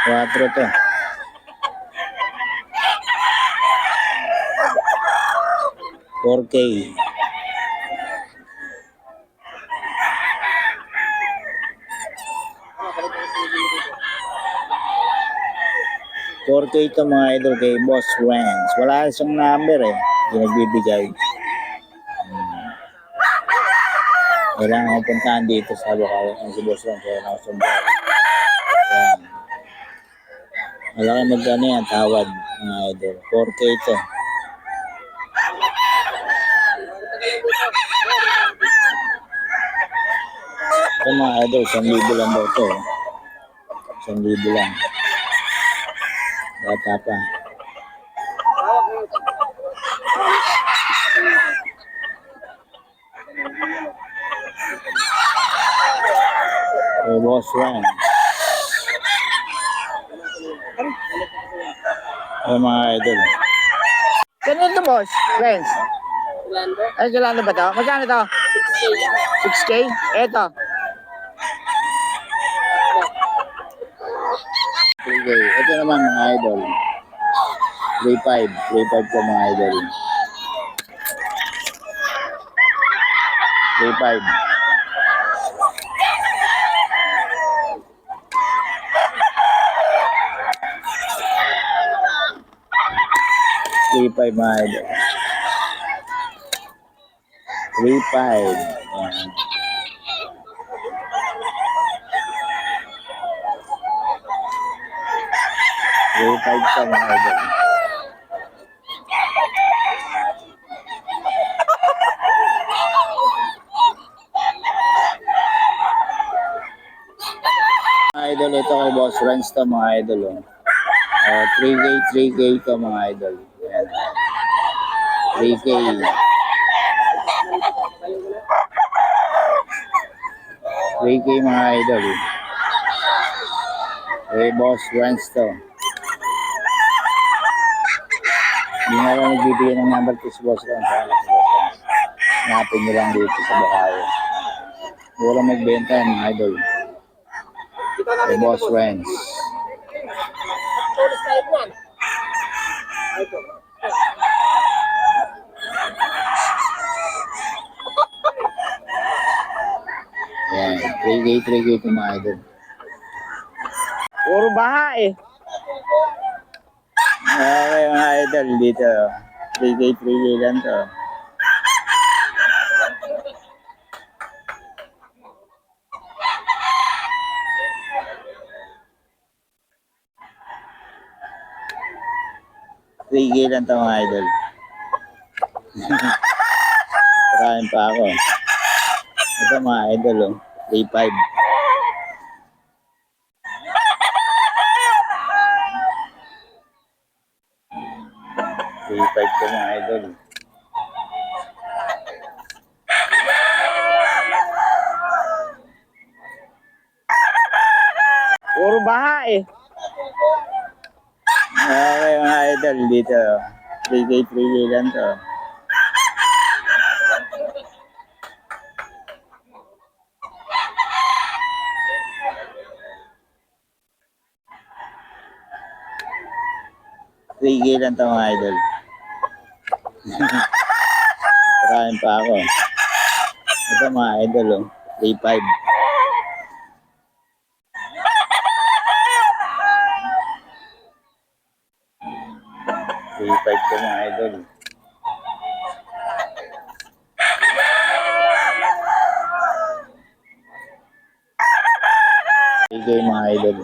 4 to. 4K. 4K ito mga idol kay Boss Renz. Wala siyang number eh. Hindi nagbibigay. Kailangan ko puntahan dito sa Bukawi. Ang si Boss Renz. Kailangan ko sumbahan. Ayan. Malaki magkano yan. Tawad mga idol. 4K ito. Ito mga idol. 1,000 lang daw ito. 1,000 lang. Bata pa. Boss Renz. Mga idol. Ganun ito, Boss Renz. Ay, Galando ba ito? Magkano ito? 6K? Ito. 3K. Ito naman mga idol. 3.5. 3.5 ko mga idol. 3.5. 3.5 mga idol. 3.5. Ayan. Three-five sa mga idol. Mga idol, ito kay Boss Renz to mga idol. 3K, 3K to mga idol. Ayan. 3K. 3K mga idol. Kay Boss Renz to. Hindi na lang nagbibigay ng number to si Boss Renz. Hanapin nyo lang dito sa Bukawi. Walang magbenta yan mga idol. Kay Boss Renz. Yan, 3K ito mga idol. Puro baha eh. Okay mga idol dito. 3K lang to. Lang to mga idol. Parahin pa ako. Ito mga idol oh. 3.5. 3.5 ko mga idol. Puro baha eh. Okay mga idol dito. 3K lang to. Lang to mga idol. Parahin pa ako. Ito mga idol oh. 3.5. 3.5 ko mga idol. Bigay mga idol.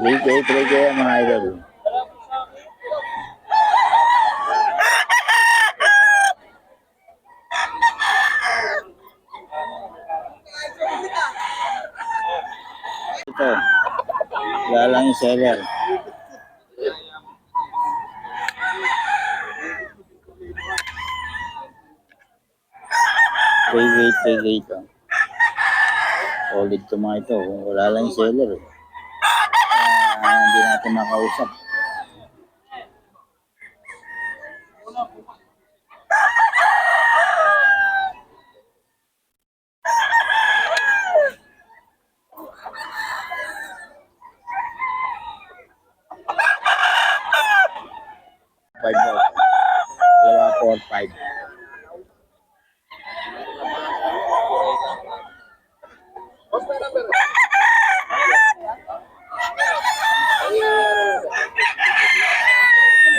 Bigay mga idol. Ito. Wala lang yung seller. Three gate to. Solid to mga ito. Wala lang yung seller. hindi natin makausap. Five daw. Dalawa, 4-5.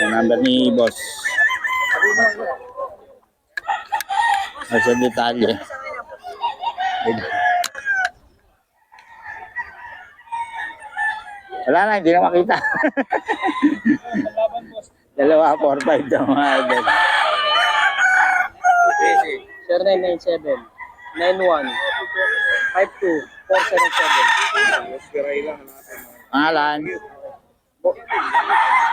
Ang number ni boss. Nasa detalye. Wala na, hindi na makita. Dalawa, 4-5 daw mga idol. 0997 91 52 477. Pangalan.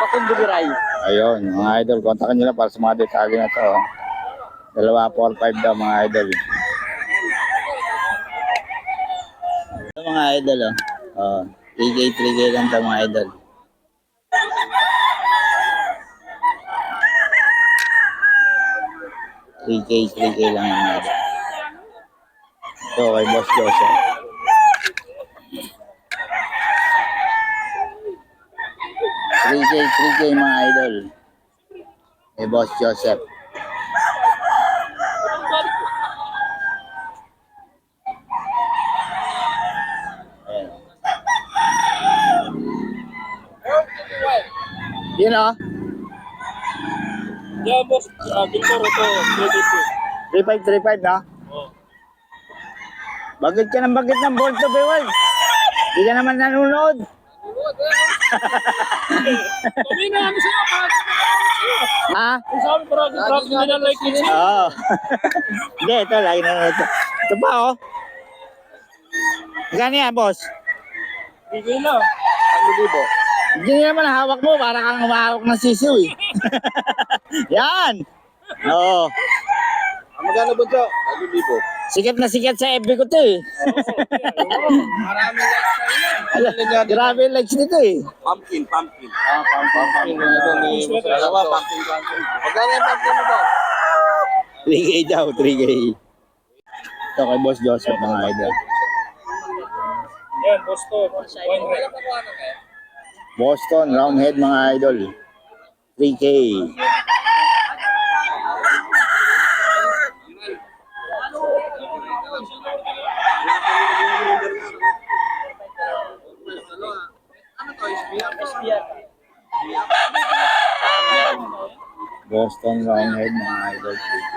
Pakundugiray. Ayun, mga idol, kontakin nyo lang para sa mga detalye na to. Dalawa, 4-5 daw mga idol. Ito mga idol, oh. 3K lang daw mga idol. Three K lang yung mga idol. Ito kay Boss Joseph. Three K mga idol. Kay Boss Joseph. Yun o. Yeah, boss. Victor ito. 3535 na. Oh. Bagit ka ng Bolt of Bewal. Hindi ka naman nanonood. Sabi na ano sa'yo. Ha? Kung sabi parang nila like it. Oo. Hindi, ito. Lagi nanonood. Ito pa oh. Gani yan, boss? Bigay na. 1,000. Hindi naman hawak mo. Para kang humahawak ng sisiw eh. Yan. Oo. Magkano ba ito? 1,000. Sikat na sikat sa FB ko to eh. Maraming likes sa'yo. Grabe yung likes nito eh. Pumpkin. Pumpkin. Dalawa, pumpkin. Magkano yung pumpkin mo ba? 3K daw, 3K. Ito kay Boss Joseph mga idol. Yan, Boston. Boston, Roundhead mga idol. 3K. Boston, Roundhead mga idol. 3K.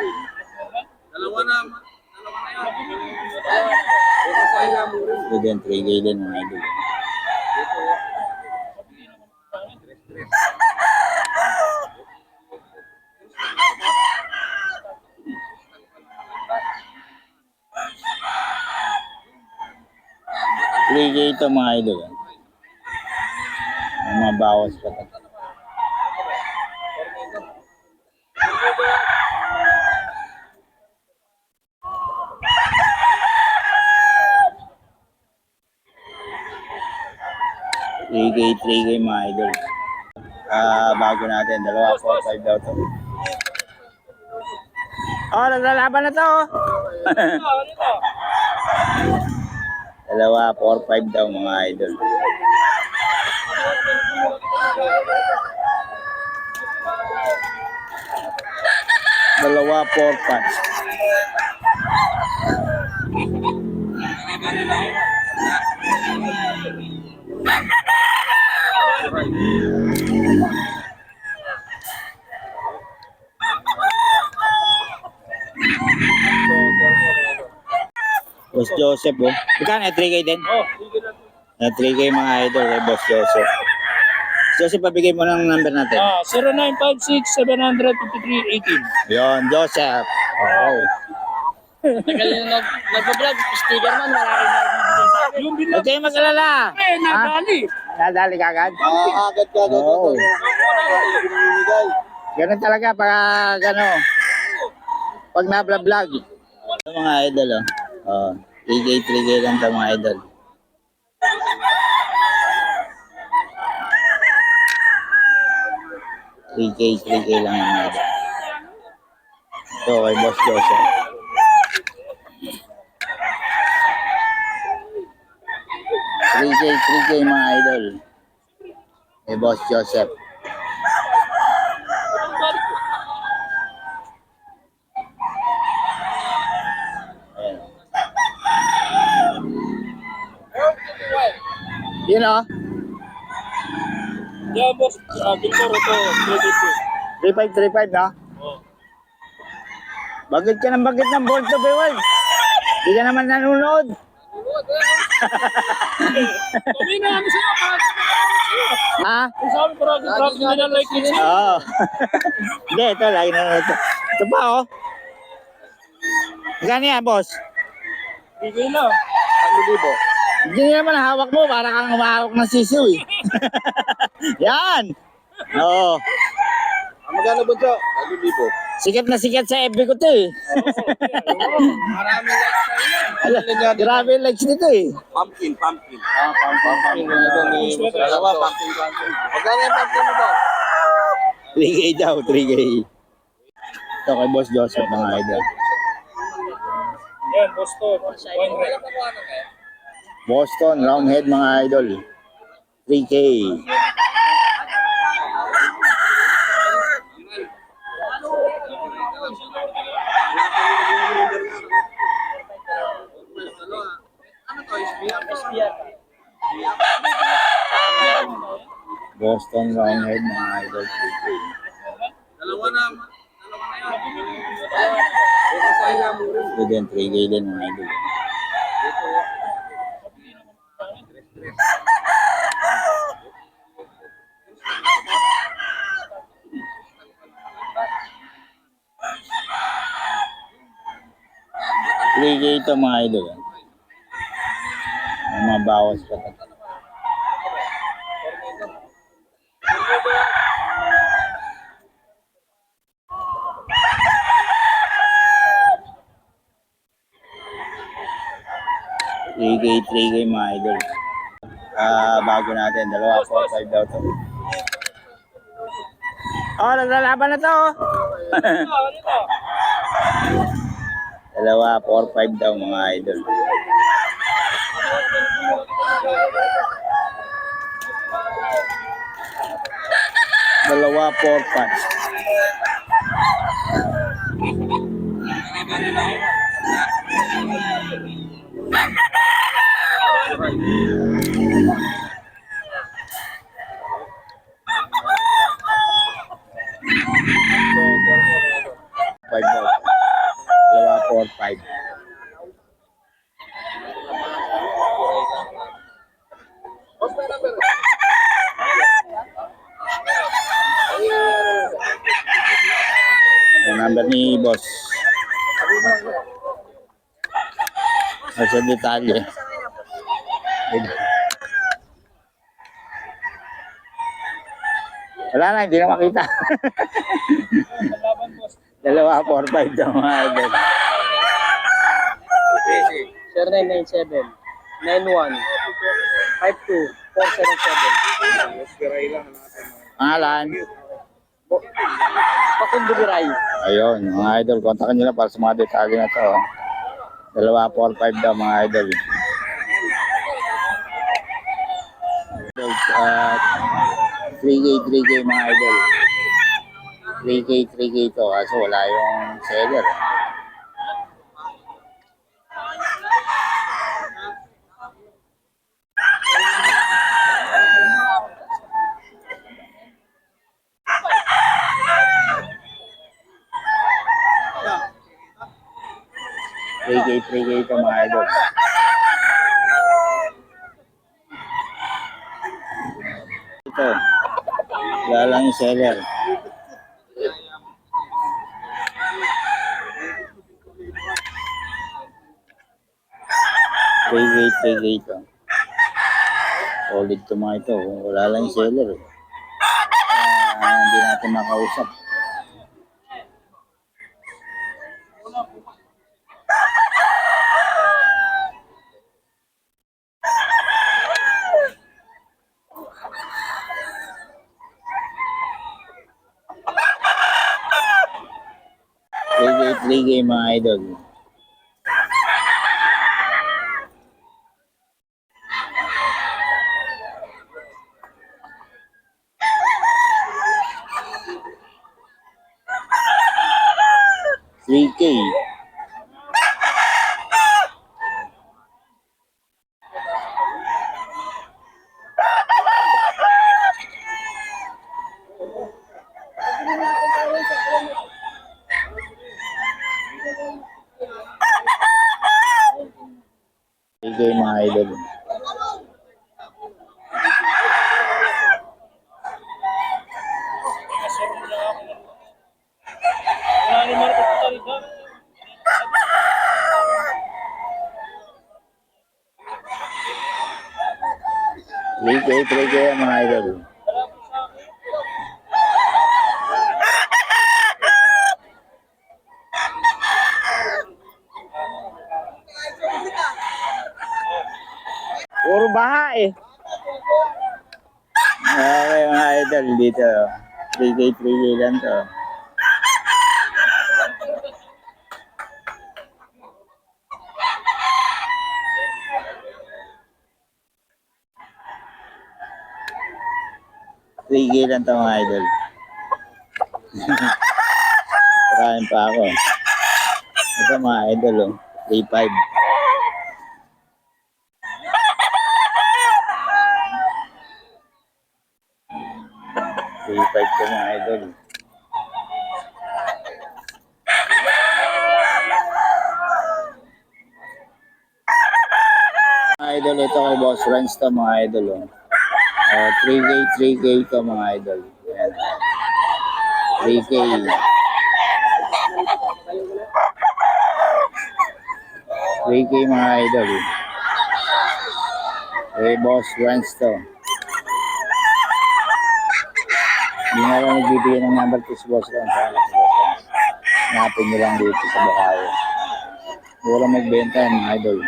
Dalawa na yan. Ito din, 3K din mga idol. Ito mga idol. May mga bawas pa ito. Three K mga idol. Bago natin, 2, 4, 5 daw to. Oh, naglalaban na to. 2, 4, 5 daw mga idol. Dalawa, 4, 5. Boss Joseph oh. Magkano 3K din? Oh, 3K mga idol kay Boss Joseph. Joseph, pabigay mo ng number natin. 0956-753-18. Yon, Joseph. Okay. Tagal na nag-vlog, sticker man, marami na bibigay sa akin. Yung Huwag kayong mag-alala. nadali. Nadali ka agad? Agad ka, agad. Oo. Ganun talaga pag pag na-vlog. Ito mga idol oh. 3K lang ito mga idol. 3K, 3K lang yung mga idol. Ito kay Boss Joseph. 3K mga idol. Kay Boss Joseph. Ayan. Yun o. Yeah, boss. Victor, ito. 3535 no? Oh. Bagit ka ng Bolt to Bewald. Hindi ka naman nanonood. Sabi na ano sa'yo, parang Ha? sabi ko rin, drop nila like it. Oo. Hindi, ito. Lagi nanonood. Ito pa oh. Magkano yan, boss? Bigay na. 1,000. Hindi naman hawak mo. Para kang humahawak ng sisiw eh. Yan. Oo. Magkano ba ito? 1,000. Sikat na sikat sa FB ko to eh. Maraming likes sa'yo yan. Grabe yung likes nito eh. Pumpkin. Pumpkin. Dalawa, pumpkin. Magkano yung pumpkin mo ba? 3K daw, 3K. Ito kay Boss Joseph mga idol. Yan, Boston. Boston, roundhead mga idol. 3K. Boston roundhead mga idol. 3K. Dalawa na yan. Ito din, 3K din mga idol. Ito mga idol. May mga bawas pa ito. Three K mga idol. Bago natin, 2, 4, 5 daw to. Oh, naglalaban na to. Oh. 2, 4, 5 daw mga idol. Dalawa, 4, 5 daw. 2, 4, 5. Yung number ni boss. Sa detalye. Wala na, hindi na makita. 2, 4, 5 daw mga idol. 0997 91 52 477. Pangalan. Pakunduguray. Ayun, mga idol, kontakin nyo lang para sa mga detalye na to. 2, 4, 5 daw mga idol. At 3K mga idol. 3K to, kaso wala yung seller. Three K to mga idol. Ito, wala lang yung seller. Three K to. Solid to mga ito. Wala lang yung seller. Hindi natin makausap. 3K mga idol. Three K. Bigay mga idol. Bigay mga idol. Puro baha eh. Okay mga idol dito. 3K lang to. Tigil lang to mga idol. Parahin pa ako. Ito mga idol oh. 3.5. To mga idol. Mga idol, ito kay Boss Renz to mga idol oh. 3K to mga idol. Ayan. 3K. 3K mga idol. Kay Boss Renz to. Hindi nga lang nagbibigay ng number to si Boss Renz. Hanapin nyo lang dito sa Bukawi. Wala magbenta yan mga idol.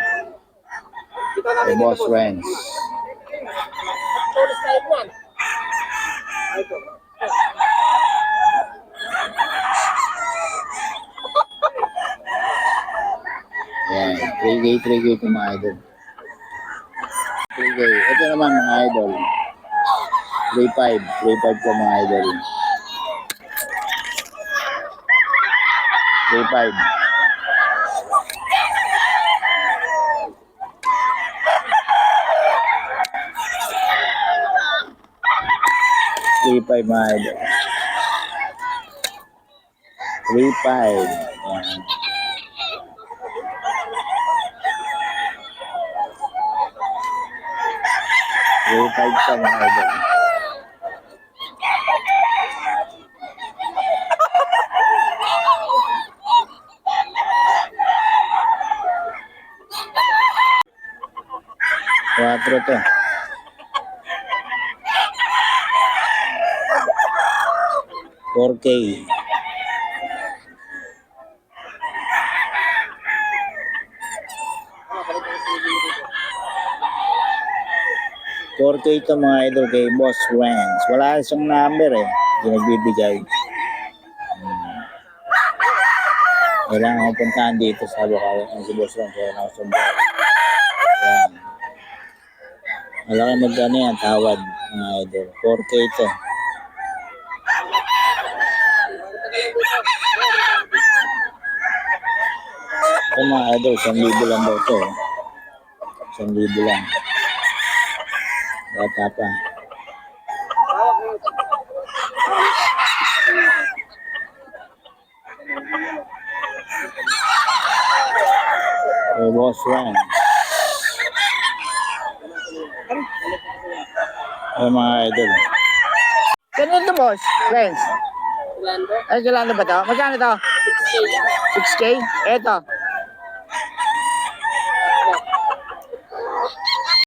Kay Boss Renz. Ayan, 3K to mga idol. 3K. Ito naman mga idol. 3.5 to mga idol. 3.5. 3.5 mga idol. 3.5. Ayan. Three to mga idol. Quatro to. 4K. Ito mga idol kay Boss Renz. Wala siyang number eh. Hindi nagbibigay. Kailangan ko puntahan dito sa Bukawi ng si Boss Renz. Kaya nakasumbay. Ayan. Malaki magkano yan. Tawad mga idol. 4K ito. Ito mga idol. 1,000 lang daw ito. 1,000 lang. Bata pa. Boss Renz. Ay mga idol. Ganun to Boss Renz. Ay, Yolanda ba to? Magkano to? 6K? Ito.